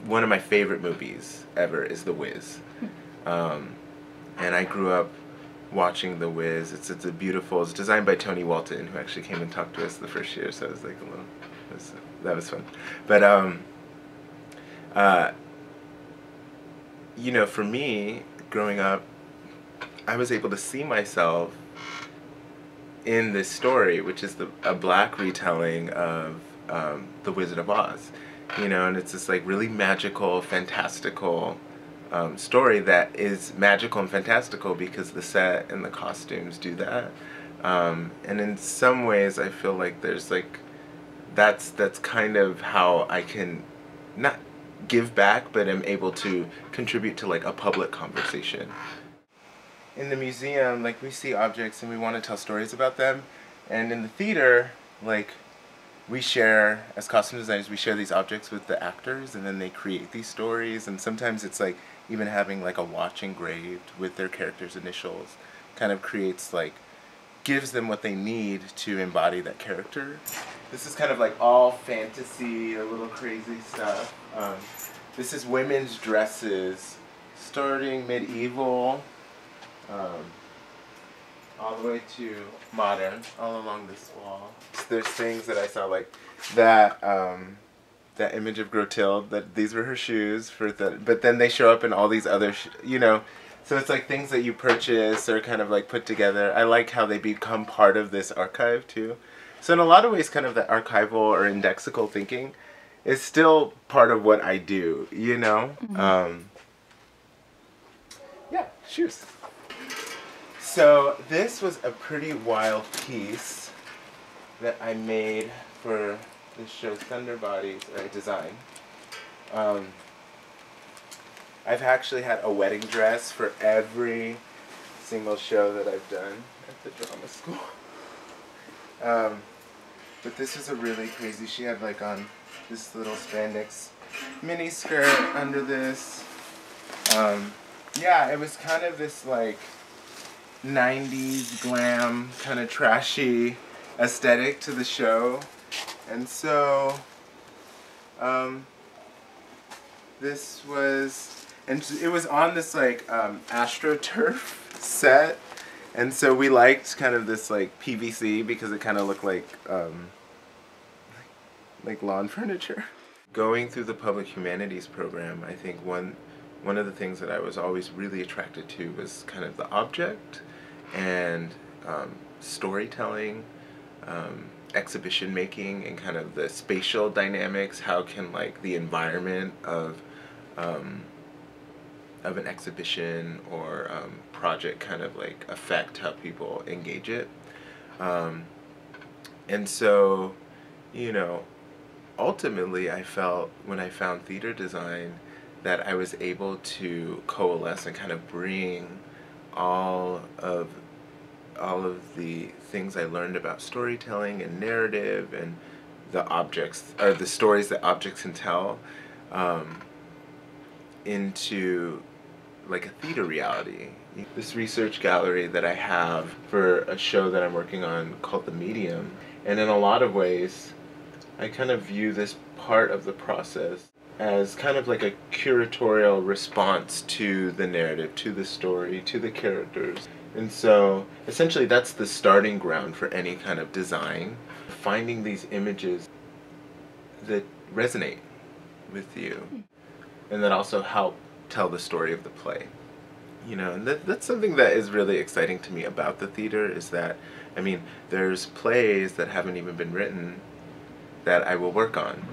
one of my favorite movies ever is The Wiz. And I grew up watching The Wiz. It's it's designed by Tony Walton, who actually came and talked to us the first year, so it was like a little, that was fun. But you know, for me, growing up, I was able to see myself in this story, which is a black retelling of The Wizard of Oz. You know, and it's this like really magical, fantastical story that is magical and fantastical because the set and the costumes do that. And in some ways, I feel like there's like, that's kind of how I can not give back, but am able to contribute to like a public conversation. In the museum, like, we see objects and we want to tell stories about them, and in the theater, like, we share, as costume designers, we share these objects with the actors, and then they create these stories, and sometimes it's like even having like a watch engraved with their characters' initials kind of creates like, gives them what they need to embody that character. This is kind of like all fantasy, a little crazy stuff. This is women's dresses, starting medieval, all the way to modern, all along this wall. There's things that I saw, like that that image of Grotilde, that these were her shoes for but then they show up in all these other, you know, so it's like things that you purchase or kind of like put together. I like how they become part of this archive too. So in a lot of ways, kind of the archival or indexical thinking is still part of what I do, you know? Mm-hmm. Yeah, shoes. So this was a pretty wild piece that I made for the show Thunder Bodies, or design. I've actually had a wedding dress for every single show that I've done at the drama school. But this is a really crazy, she had like on this little spandex mini skirt under this. Yeah, it was kind of this like 90s glam, kind of trashy aesthetic to the show. And so, this was, and it was on this like AstroTurf set, and so we liked kind of this like PVC because it kind of looked like lawn furniture. Going through the public humanities program, I think one of the things that I was always really attracted to was kind of the object and storytelling, exhibition making, and kind of the spatial dynamics. How can like the environment of an exhibition or project kind of like affect how people engage it. And so, you know, ultimately I felt when I found theater design that I was able to coalesce and kind of bring all of the things I learned about storytelling and narrative and the objects, or the stories that objects can tell, into like a theater reality. This research gallery that I have for a show that I'm working on called The Medium, and in a lot of ways I kind of view this part of the process as kind of like a curatorial response to the narrative, to the story, to the characters. And so essentially that's the starting ground for any kind of design, finding these images that resonate with you and that also help tell the story of the play. You know, and that's something that is really exciting to me about the theater, is that, I mean, there's plays that haven't even been written that I will work on.